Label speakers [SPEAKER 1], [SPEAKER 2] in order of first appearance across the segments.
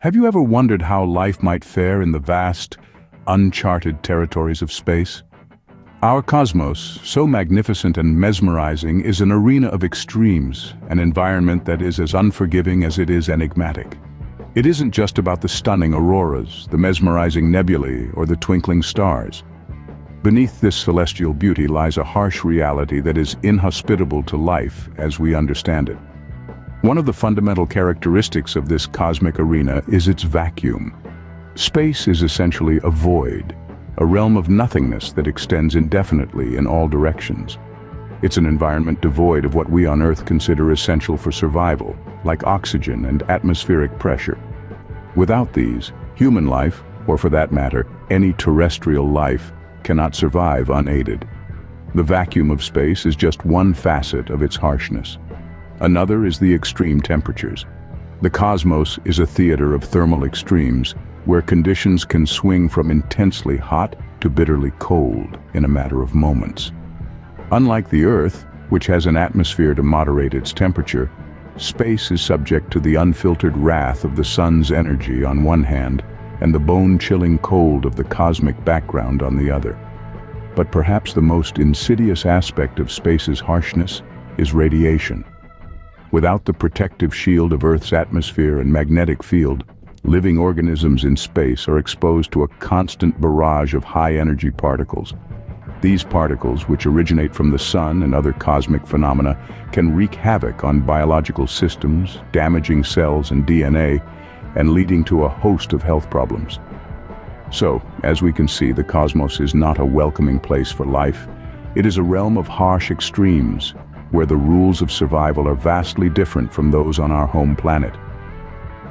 [SPEAKER 1] Have you ever wondered how life might fare in the vast, uncharted territories of space? Our cosmos, so magnificent and mesmerizing, is an arena of extremes, an environment that is as unforgiving as it is enigmatic. It isn't just about the stunning auroras, the mesmerizing nebulae, or the twinkling stars. Beneath this celestial beauty lies a harsh reality that is inhospitable to life as we understand it. One of the fundamental characteristics of this cosmic arena is its vacuum. Space is essentially a void, a realm of nothingness that extends indefinitely in all directions. It's an environment devoid of what we on Earth consider essential for survival, like oxygen and atmospheric pressure. Without these, human life, or for that matter, any terrestrial life, cannot survive unaided. The vacuum of space is just one facet of its harshness. Another is the extreme temperatures. The cosmos is a theater of thermal extremes, where conditions can swing from intensely hot to bitterly cold in a matter of moments. Unlike the Earth, which has an atmosphere to moderate its temperature, space is subject to the unfiltered wrath of the sun's energy on one hand, and the bone-chilling cold of the cosmic background on the other. But perhaps the most insidious aspect of space's harshness is radiation. Without the protective shield of Earth's atmosphere and magnetic field, living organisms in space are exposed to a constant barrage of high-energy particles. These particles, which originate from the sun and other cosmic phenomena, can wreak havoc on biological systems, damaging cells and DNA, and leading to a host of health problems. So, as we can see, the cosmos is not a welcoming place for life. It is a realm of harsh extremes, where the rules of survival are vastly different from those on our home planet.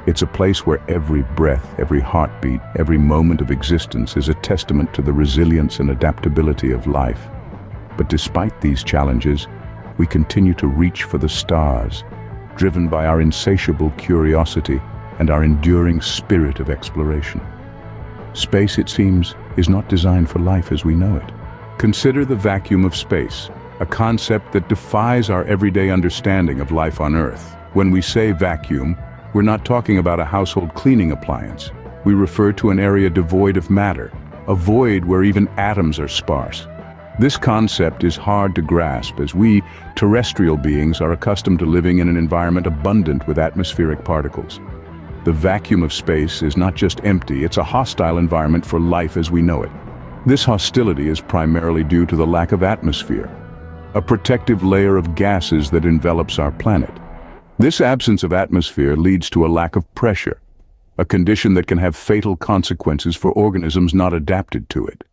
[SPEAKER 1] It's a place where every breath, every heartbeat, every moment of existence is a testament to the resilience and adaptability of life. But despite these challenges, we continue to reach for the stars, driven by our insatiable curiosity and our enduring spirit of exploration. Space, it seems, is not designed for life as we know it. Consider the vacuum of space, a concept that defies our everyday understanding of life on Earth. When we say vacuum, we're not talking about a household cleaning appliance. We refer to an area devoid of matter, a void where even atoms are sparse. This concept is hard to grasp as we, terrestrial beings, are accustomed to living in an environment abundant with atmospheric particles. The vacuum of space is not just empty, it's a hostile environment for life as we know it. This hostility is primarily due to the lack of atmosphere, a protective layer of gases that envelops our planet. This absence of atmosphere leads to a lack of pressure, a condition that can have fatal consequences for organisms not adapted to it.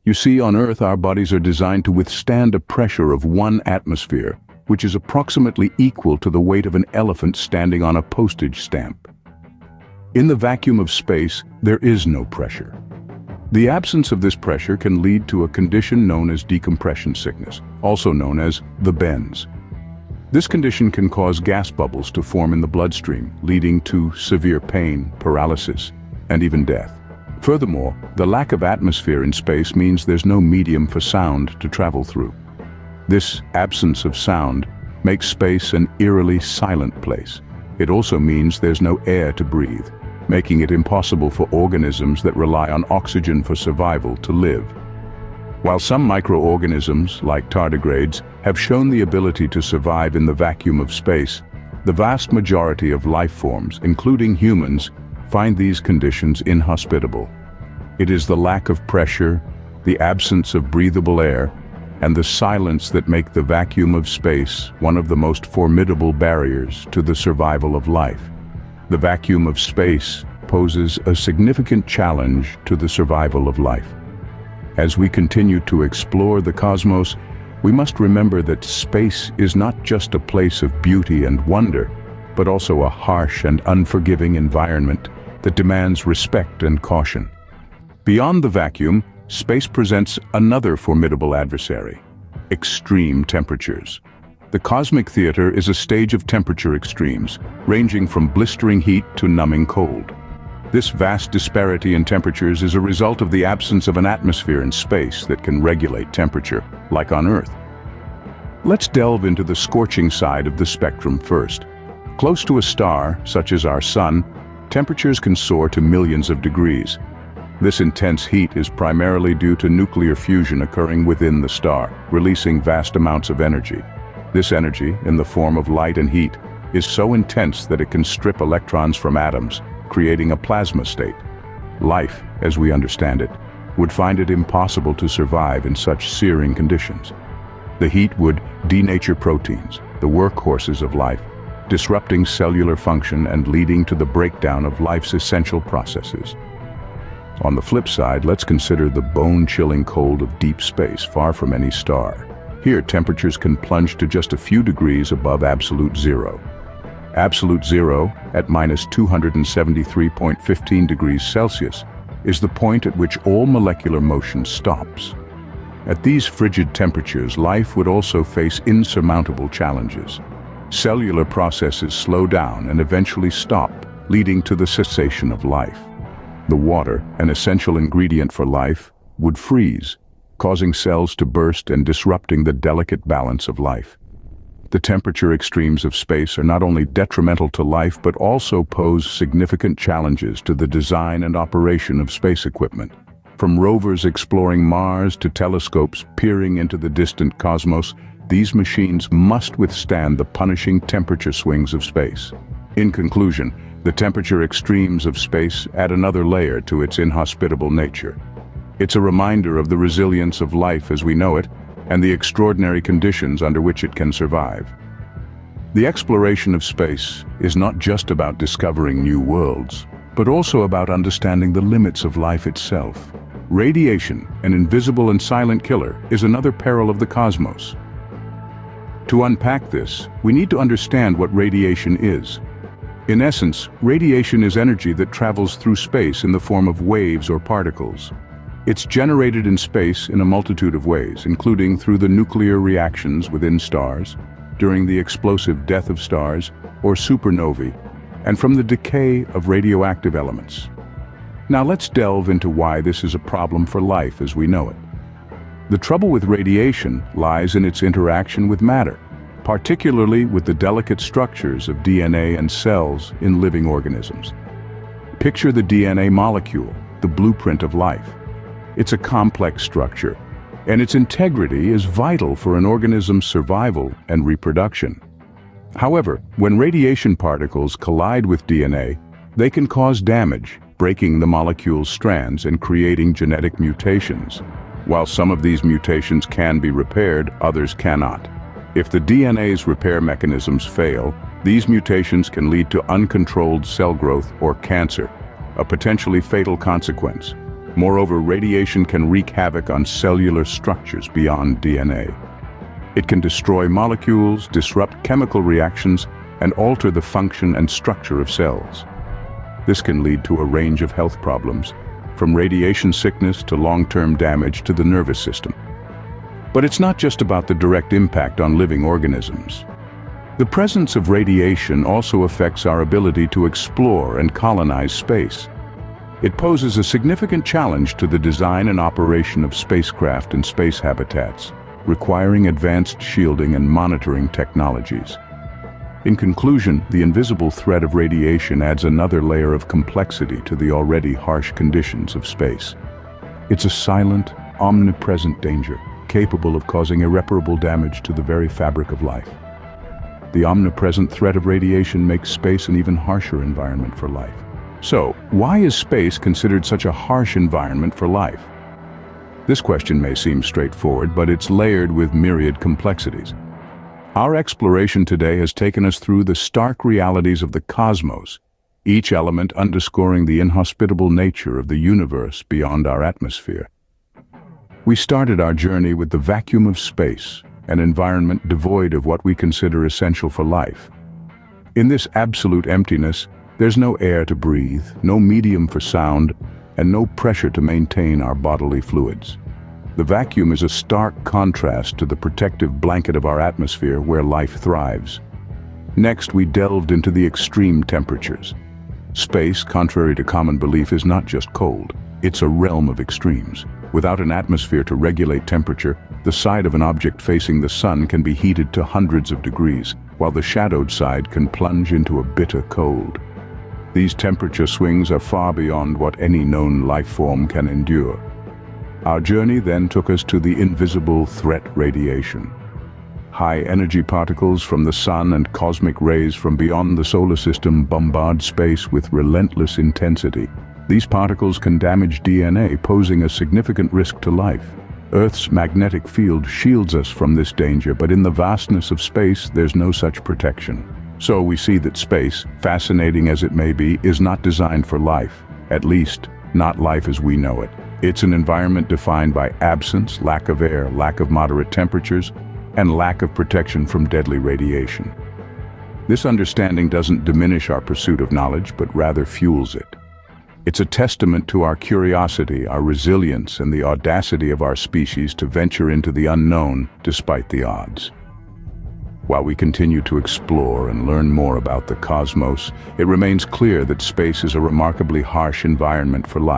[SPEAKER 1] You see, on Earth our bodies are designed to withstand a pressure of 1 atmosphere, which is approximately equal to the weight of an elephant standing on a postage stamp. In the vacuum of space, there is no pressure. The absence of this pressure can lead to a condition known as decompression sickness, also known as the bends. This condition can cause gas bubbles to form in the bloodstream, leading to severe pain, paralysis, and even death. Furthermore, the lack of atmosphere in space means there's no medium for sound to travel through. This absence of sound makes space an eerily silent place. It also means there's no air to breathe, making it impossible for organisms that rely on oxygen for survival to live. While some microorganisms, like tardigrades, have shown the ability to survive in the vacuum of space, the vast majority of life forms, including humans, find these conditions inhospitable. It is the lack of pressure, the absence of breathable air, and the silence that make the vacuum of space one of the most formidable barriers to the survival of life. The vacuum of space poses a significant challenge to the survival of life. As we continue to explore the cosmos, we must remember that space is not just a place of beauty and wonder, but also a harsh and unforgiving environment that demands respect and caution. Beyond the vacuum, space presents another formidable adversary: extreme temperatures. The cosmic theater is a stage of temperature extremes, ranging from blistering heat to numbing cold. This vast disparity in temperatures is a result of the absence of an atmosphere in space that can regulate temperature, like on Earth. Let's delve into the scorching side of the spectrum first. Close to a star, such as our Sun, temperatures can soar to millions of degrees. This intense heat is primarily due to nuclear fusion occurring within the star, releasing vast amounts of energy. This energy, in the form of light and heat, is so intense that it can strip electrons from atoms, creating a plasma state. Life, as we understand it, would find it impossible to survive in such searing conditions. The heat would denature proteins, the workhorses of life, disrupting cellular function and leading to the breakdown of life's essential processes. On the flip side, let's consider the bone-chilling cold of deep space, far from any star. Here, temperatures can plunge to just a few degrees above absolute zero. Absolute zero, at minus 273.15 degrees Celsius, is the point at which all molecular motion stops. At these frigid temperatures, life would also face insurmountable challenges. Cellular processes slow down and eventually stop, leading to the cessation of life. The water, an essential ingredient for life, would freeze, causing cells to burst and disrupting the delicate balance of life. The temperature extremes of space are not only detrimental to life but also pose significant challenges to the design and operation of space equipment. From rovers exploring Mars to telescopes peering into the distant cosmos, these machines must withstand the punishing temperature swings of space. In conclusion, the temperature extremes of space add another layer to its inhospitable nature. It's a reminder of the resilience of life as we know it, and the extraordinary conditions under which it can survive. The exploration of space is not just about discovering new worlds, but also about understanding the limits of life itself. Radiation, an invisible and silent killer, is another peril of the cosmos. To unpack this, we need to understand what radiation is. In essence, radiation is energy that travels through space in the form of waves or particles. It's generated in space in a multitude of ways, including through the nuclear reactions within stars, during the explosive death of stars, or supernovae, and from the decay of radioactive elements. Now let's delve into why this is a problem for life as we know it. The trouble with radiation lies in its interaction with matter, particularly with the delicate structures of DNA and cells in living organisms. Picture the DNA molecule, the blueprint of life. It's a complex structure, and its integrity is vital for an organism's survival and reproduction. However, when radiation particles collide with DNA, they can cause damage, breaking the molecule's strands and creating genetic mutations. While some of these mutations can be repaired, others cannot. If the DNA's repair mechanisms fail, these mutations can lead to uncontrolled cell growth or cancer, a potentially fatal consequence. Moreover, radiation can wreak havoc on cellular structures beyond DNA. It can destroy molecules, disrupt chemical reactions, and alter the function and structure of cells. This can lead to a range of health problems, from radiation sickness to long-term damage to the nervous system. But it's not just about the direct impact on living organisms. The presence of radiation also affects our ability to explore and colonize space. It poses a significant challenge to the design and operation of spacecraft and space habitats, requiring advanced shielding and monitoring technologies. In conclusion, the invisible threat of radiation adds another layer of complexity to the already harsh conditions of space. It's a silent, omnipresent danger, capable of causing irreparable damage to the very fabric of life. The omnipresent threat of radiation makes space an even harsher environment for life. So, why is space considered such a harsh environment for life? This question may seem straightforward, but it's layered with myriad complexities. Our exploration today has taken us through the stark realities of the cosmos, each element underscoring the inhospitable nature of the universe beyond our atmosphere. We started our journey with the vacuum of space, an environment devoid of what we consider essential for life. In this absolute emptiness, there's no air to breathe, no medium for sound, and no pressure to maintain our bodily fluids. The vacuum is a stark contrast to the protective blanket of our atmosphere where life thrives. Next, we delved into the extreme temperatures. Space, contrary to common belief, is not just cold. It's a realm of extremes. Without an atmosphere to regulate temperature, the side of an object facing the sun can be heated to hundreds of degrees, while the shadowed side can plunge into a bitter cold. These temperature swings are far beyond what any known life form can endure. Our journey then took us to the invisible threat radiation. High-energy particles from the sun and cosmic rays from beyond the solar system bombard space with relentless intensity. These particles can damage DNA, posing a significant risk to life. Earth's magnetic field shields us from this danger, but in the vastness of space, there's no such protection. So we see that space, fascinating as it may be, is not designed for life, at least not life as we know it. It's an environment defined by absence, lack of air, lack of moderate temperatures, and lack of protection from deadly radiation. This understanding doesn't diminish our pursuit of knowledge, but rather fuels it. It's a testament to our curiosity, our resilience, and the audacity of our species to venture into the unknown despite the odds. While we continue to explore and learn more about the cosmos, it remains clear that space is a remarkably harsh environment for life.